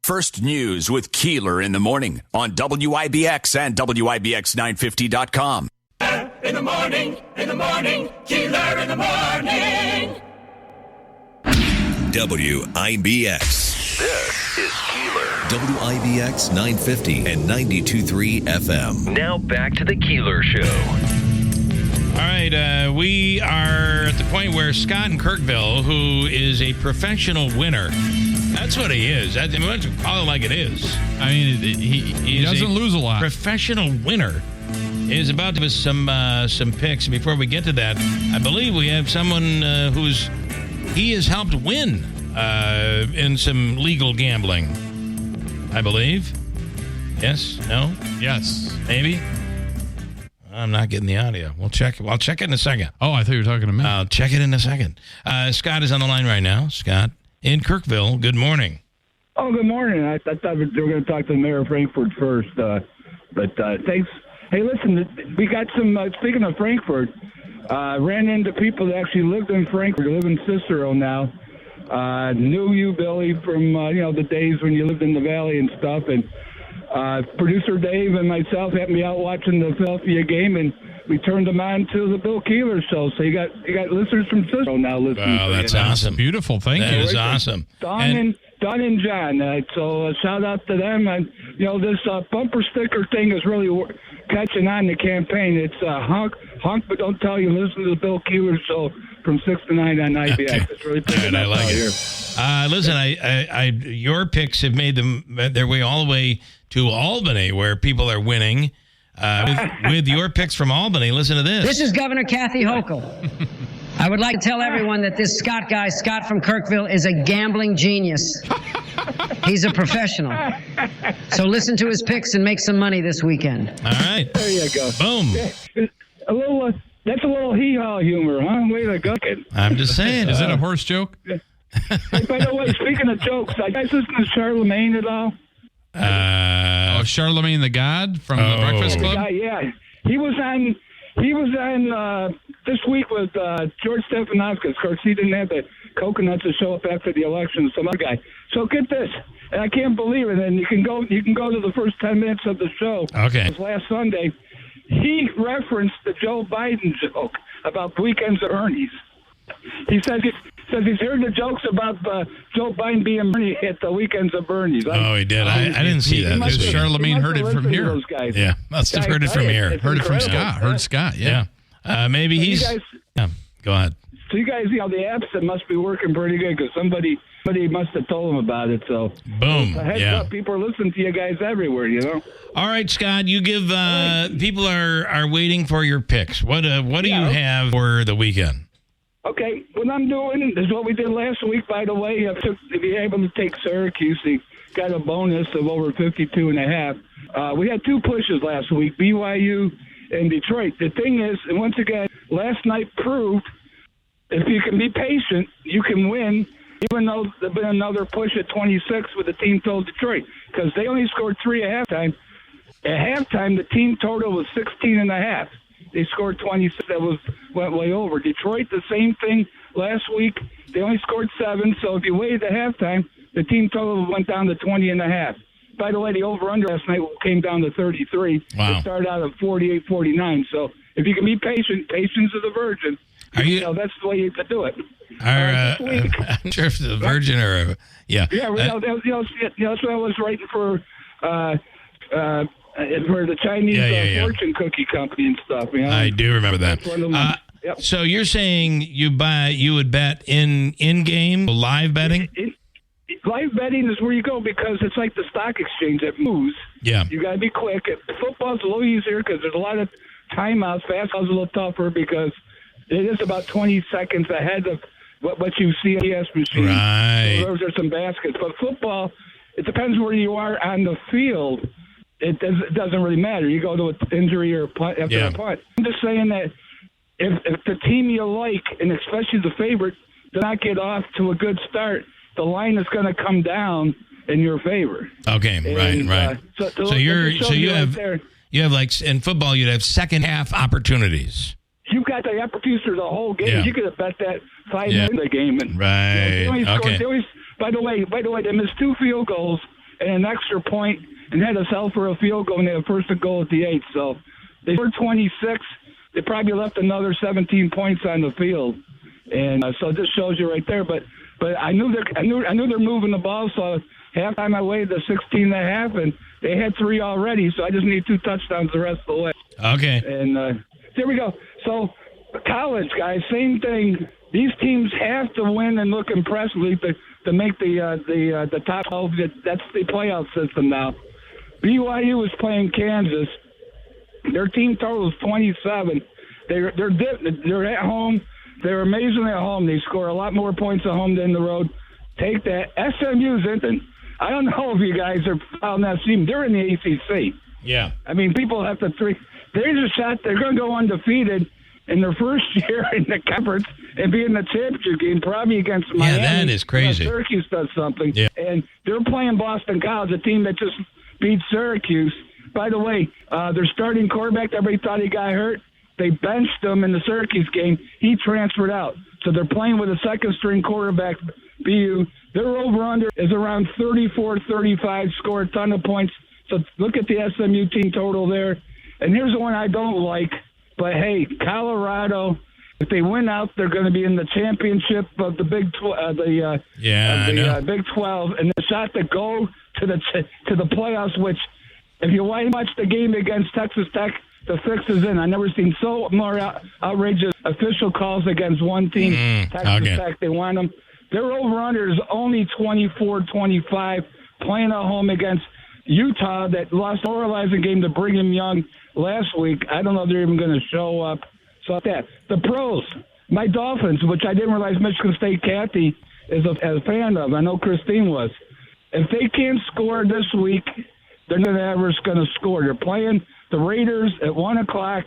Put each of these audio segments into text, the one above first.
First News with Keeler in the morning on WIBX and WIBX950.com. In the morning, Keeler in the morning. WIBX. This is Keeler. WIBX 950 and 92.3 FM. Now back to the Keeler Show. All right, we are at the point where Scott in Kirkville, who is a professional winner, that's what he is. I mean, let's call it like it is. I mean, he doesn't lose a lot. Professional winner is about to give us some picks. Before we get to that, I believe we have someone he has helped win in some legal gambling. I believe. Yes? No? Yes. Maybe? I'm not getting the audio. I'll check it in a second. Oh, I thought you were talking to me. I'll check it in a second. Scott is on the line right now. Scott in Kirkville. Good morning. Oh, good morning. I thought they were going to talk to the mayor of Frankfort first, but thanks. Hey, listen, we got some. Speaking of Frankfort, ran into people that actually lived in Frankfort, live in Cicero now. Knew you, Billy, from the days when you lived in the valley and stuff, and. Producer Dave and myself had me out watching the Philadelphia game, and we turned them on to the Bill Keeler show. So you got listeners from Cicero now listening. Oh, that's awesome! Beautiful, thank you. That is awesome. Don and John. So shout out to them. And this bumper sticker thing is really catching on the campaign. It's honk, but don't tell you. Listen to the Bill Keeler show from 6 to 9 on IBX. Okay. It's really picking up out here. Listen, your picks have made their way all the way to Albany, where people are winning. With your picks from Albany, listen to this. This is Governor Kathy Hochul. I would like to tell everyone that this Scott guy, Scott from Kirkville, is a gambling genius. He's a professional. So listen to his picks and make some money this weekend. All right. There you go. Boom. That's a little hee-haw humor, huh? Way to go. I'm just saying. Is it a horse joke? Hey, by the way, speaking of jokes, I guys listen to Charlemagne at all? Charlemagne the God from the Breakfast Club? Yeah. He was on this week with George Stephanopoulos. Of course, he didn't have the coconuts to show up after the election, some other guy. So get this, and I can't believe it, and you can go to the first 10 minutes of the show. Okay. It was last Sunday. He referenced the Joe Biden joke about weekends at Ernie's. He says he's heard the jokes about Joe Biden being Bernie at the weekends of Bernie's. Oh, he did. I didn't see that. Because Charlemagne heard it from here. Yeah, must have heard it from here. Heard it from Scott. Heard Scott, yeah. Maybe he's... Yeah, go ahead. So you guys, the apps that must be working pretty good because somebody must have told them about it. So boom, heads up, people are listening to you guys everywhere. All right, Scott, you give people are waiting for your picks. What do you have for the weekend? Okay, what I'm doing is what we did last week. By the way, if you're able to take Syracuse, you got a bonus of over 52.5. We had two pushes last week, BYU and Detroit. The thing is, and once again, last night proved if you can be patient, you can win, even though there's been another push at 26 with the team total Detroit, because they only scored 3 at halftime. At halftime, the team total was 16.5. They scored 26. That went way over. Detroit, the same thing last week. They only scored 7. So if you waited at halftime, the team total went down to 20.5. By the way, the over/under last night came down to 33. Wow. It started out at 48-49. So if you can be patient, patience is a virgin. That's the way you have to do it. I'm sure if the virgin or yeah. Yeah, that's what I was writing for the Chinese fortune cookie company and stuff. I do remember that. Yep. So you're saying you would bet in game live betting? Live betting is where you go because it's like the stock exchange that moves. Yeah. You got to be quick. Football's a little easier because there's a lot of timeouts. Basketball's a little tougher because it is about 20 seconds ahead of what you see on the ES machine. Right. So those are some baskets. But football, it depends where you are on the field. It doesn't really matter. You go to an injury or a punt after a punt. I'm just saying that if the team you like, and especially the favorite, does not get off to a good start, the line is going to come down in your favor. Okay, right. So you have like in football, you'd have second half opportunities. You've got the opportunities for the whole game. Yeah. You could have bet that 5 minutes of the game. And, right. By the way, they missed 2 field goals and an extra point and had us held for a field goal, and they had first and goal at the 8. So they scored 26. They probably left another 17 points on the field, and so this shows you right there. But I knew they're moving the ball. So halftime I weighed the 16.5, and they had 3 already. So I just need 2 touchdowns the rest of the way. Okay. And there we go. So college guys, same thing. These teams have to win and look impressive to make the top 12. That's the playoff system now. BYU was playing Kansas. Their team total is 27. They're at home. They're amazing at home. They score a lot more points at home than the road. Take that. SMU's in. I don't know if you guys are following that team. They're in the ACC. Yeah. I mean, people have to there's a shot they're going to go undefeated in their first year in the conference and be in the championship game, probably against Miami. Yeah, that is crazy. Syracuse does something. Yeah. And they're playing Boston College, a team that just beat Syracuse. By the way, their starting quarterback, everybody thought he got hurt. They benched him in the Syracuse game. He transferred out. So they're playing with a second-string quarterback, BU. Their over-under is around 34-35, score a ton of points. So look at the SMU team total there. And here's the one I don't like. But, hey, Colorado, if they win out, they're going to be in the championship of the Big 12, Big 12, and the shot to go to the playoffs, which if you watch the game against Texas Tech, the fix is in. I've never seen so more outrageous official calls against one team. Texas Tech, they want them. Their over-under is only 24-25, playing at home against Utah that lost a demoralizing game to Brigham Young last week. I don't know if they're even going to show up. So that the pros, my Dolphins, which I didn't realize Michigan State Kathy is a fan of. I know Christine was. If they can't score this week, they're never going to score. They're playing the Raiders at 1 o'clock.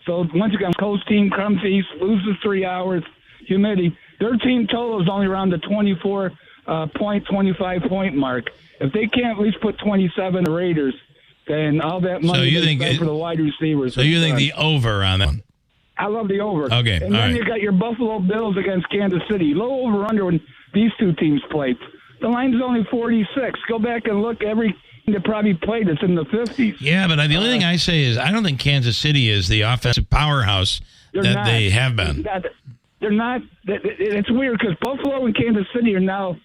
So once again, coast team comes east, loses 3 hours, humidity. Their team total is only around the 25-point mark. If they can't at least put 27 the Raiders, then all that money is for the wide receivers. So you think the over on that one? I love the over. Okay, and then you got your Buffalo Bills against Kansas City. Low over-under when these two teams played. The line's only 46. Go back and look every team that probably played. It's in the 50s. Yeah, but the only thing I say is I don't think Kansas City is the offensive powerhouse that they have been. They're not. It's weird because Buffalo and Kansas City are now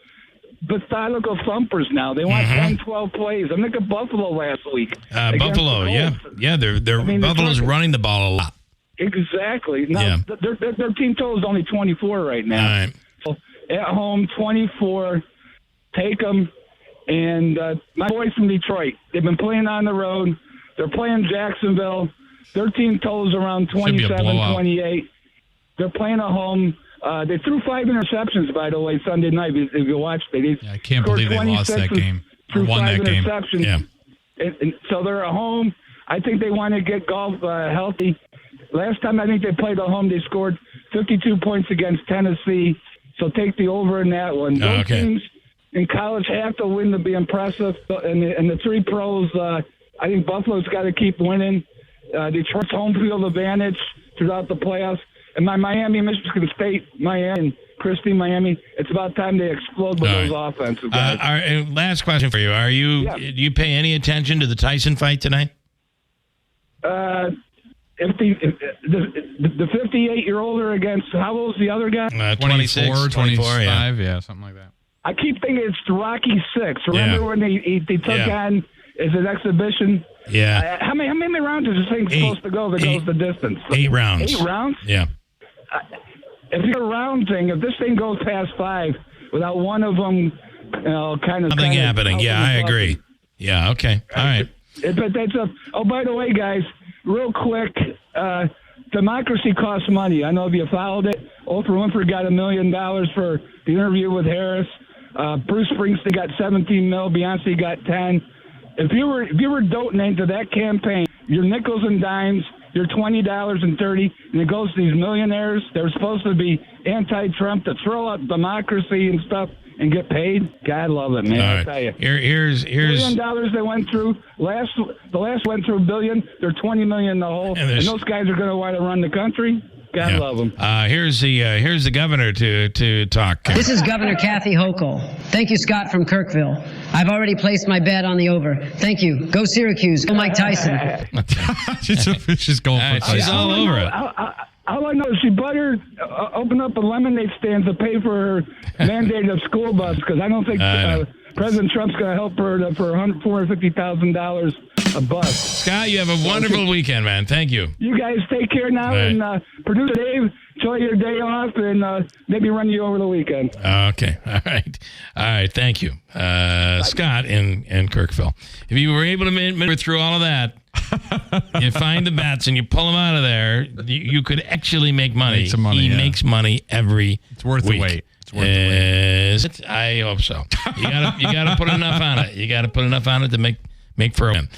methodical thumpers now. They want 10, 12 plays. I'm looking at Buffalo last week. Buffalo, yeah. Buffalo's running the ball a lot. Exactly. Now, their team total is only 24 right now. All right. So at home, 24. Take them. And my boys from Detroit, they've been playing on the road. They're playing Jacksonville. Their team total is around 27, 28. They're playing at home. They threw 5 interceptions, by the way, Sunday night. If you watched it, I can't believe they lost that game. Or won that game. Yeah. And so they're at home. I think they want to get golf healthy. Last time I think they played at home, they scored 52 points against Tennessee. So take the over in that one. Those teams in college have to win to be impressive. And the 3 pros, I think Buffalo's got to keep winning. Detroit's home field advantage throughout the playoffs. And my Miami, Michigan State, Miami, Christie, Miami, it's about time they explode with those offensive guys. Last question for you. Do you pay any attention to the Tyson fight tonight? If the 58-year-old are against, how old's the other guy? 24, 25, yeah, something like that. I keep thinking it's Rocky 6. Remember when they took on as an exhibition? Yeah. How many rounds is this thing supposed to go that goes the distance? 8 rounds. 8 rounds? Yeah. If it's a round thing, if this thing goes past 5 without one of them, kind of nothing happening. Yeah, I agree. Yeah. Okay. All right. But that's by the way, guys, real quick, democracy costs money. I know if you followed it, Oprah Winfrey got $1 million for the interview with Harris. Bruce Springsteen got $17 million. Beyonce got $10 million. If you were doting into that campaign, your nickels and dimes, your $20 and $30, and it goes to these millionaires. They're supposed to be anti-Trump to throw out democracy and stuff and get paid. God love it, man. I tell you. Here's $1 billion they went through. The last went through $1 billion. They're $20 million in the hole, and those guys are going to want to run the country. God love him. Here's the governor to talk. This is Governor Kathy Hochul. Thank you, Scott from Kirkville. I've already placed my bet on the over. Thank you. Go Syracuse. Go Mike Tyson. She's going for Tyson. She's all over it. All I know is she better open up a lemonade stand to pay for her mandated school bus, because I don't think President Trump's going to help her for $450,000 a bus. Scott, you have a wonderful weekend, man. Thank you. You guys take care now, and Producer Dave, enjoy your day off, and maybe run you over the weekend. Okay. All right. Thank you. Scott in Kirkville. If you were able to maneuver through all of that, you find the bats and you pull them out of there, you could actually make money. Make some money. He makes money every It's worth week. the wait. It's worth the wait. I hope so. You gotta put enough on it. You gotta put enough on it to make for a win.